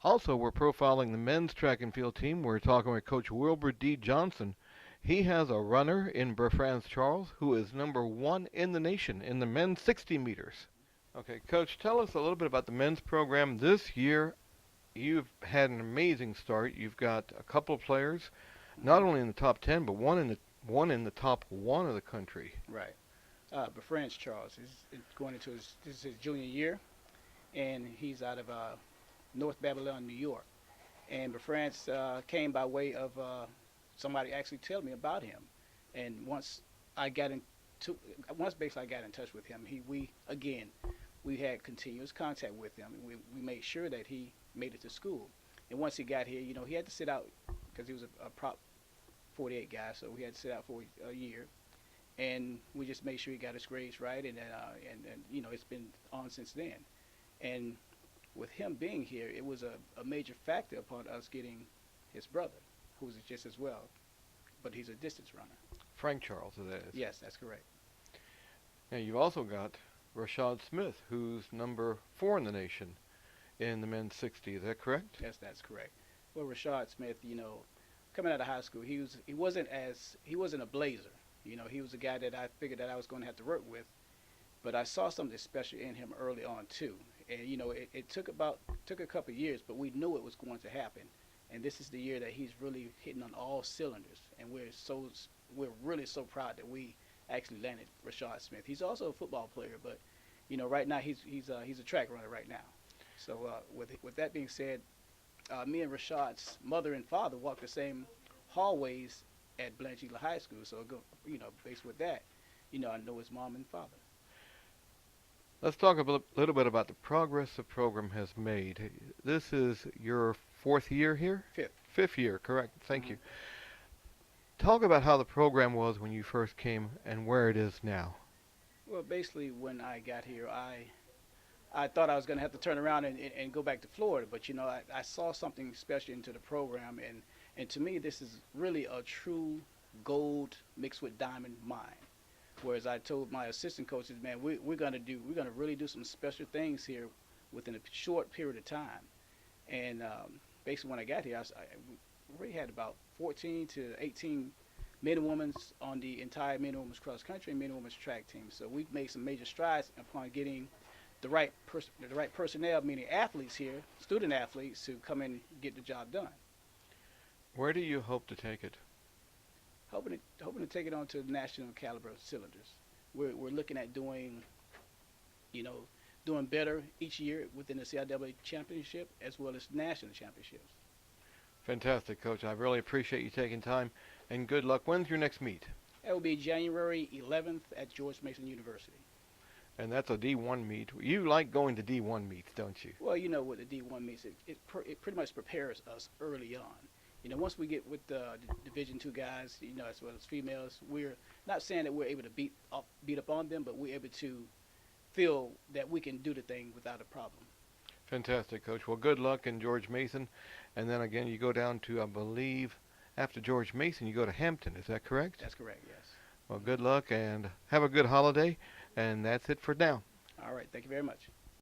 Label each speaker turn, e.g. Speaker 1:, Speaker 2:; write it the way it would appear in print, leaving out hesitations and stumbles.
Speaker 1: Also, we're profiling the men's track and field team. We're talking with Coach Wilbert D. Johnson. He has a runner in Berfranz Charles who is #1 in the nation in the men's 60 meters. Okay, Coach, tell us a little bit about the men's program this year. You've had an amazing start. You've got a couple of players, not
Speaker 2: Hmm.
Speaker 1: only in the top 10, but one in the top one of the country.
Speaker 2: Right. But French Charles is going into this is his junior year, and he's out of North Babylon, New York. And Befrance came by way of somebody actually telling me about him. And I got into once basically I got in touch with him, we had continuous contact with him. And we made sure that he made it to school. And once he got here, he had to sit out because he was a prop 48 guy, so we had to sit out for a year. And we just made sure he got his grades right, and it's been on since then. And with him being here, it was a major factor upon us getting his brother, who's just as well, but he's a distance runner.
Speaker 1: Frank Charles, that is.
Speaker 2: Yes, that's correct.
Speaker 1: Now, you've also got Rashad Smith, who's #4 in the nation in the men's 60. Is that correct?
Speaker 2: Yes, that's correct. Well, Rashad Smith, coming out of high school, he wasn't a blazer. He was a guy that I figured that I was going to have to work with, but I saw something special in him early on too. And it took a couple of years, but we knew it was going to happen. And this is the year that he's really hitting on all cylinders, and we're really so proud that we actually landed Rashad Smith. He's also a football player, but right now he's a track runner right now. So with that being said, me and Rashad's mother and father walk the same hallways at Blanchard High School. So based with that, I know his mom and father.
Speaker 1: Let's talk a little bit about the progress the program has made. This is your 4th year here?
Speaker 2: Fifth.
Speaker 1: 5th year, correct. Thank
Speaker 2: Hmm.
Speaker 1: you. Talk about how the program was when you first came and where it is now.
Speaker 2: Well, basically, when I got here, I thought I was going to have to turn around and go back to Florida, but I saw something special into the program, and to me, this is really a true gold mixed with diamond mine. Whereas I told my assistant coaches, man, we're gonna really do some special things here within a short period of time. And basically, when I got here, we already had about 14 to 18 men and women on the entire men and women's cross country and men and women's track team. So we've made some major strides upon getting the right personnel, meaning athletes here, student athletes, to come in and get the job done.
Speaker 1: Where do you hope to take it?
Speaker 2: Hoping to take it on to national caliber cylinders. We're looking at you know, doing better each year within the CIAA championship as well as national championships.
Speaker 1: Fantastic, Coach. I really appreciate you taking time, and good luck. When's your next meet?
Speaker 2: That will be January 11th at George Mason University.
Speaker 1: And that's a D1 meet. You like going to D1 meets, don't you?
Speaker 2: Well, with the D1 meets, it pretty much prepares us early on. Once we get with the Division two guys, as well as females, we're not saying that we're able to beat up on them, but we're able to feel that we can do the thing without a problem.
Speaker 1: Fantastic, Coach. Well, good luck in George Mason. And then again, you go down to, I believe, after George Mason, you go to Hampton. Is that correct?
Speaker 2: That's correct, yes.
Speaker 1: Well, good luck and have a good holiday. And that's it for now.
Speaker 2: All right, thank you very much.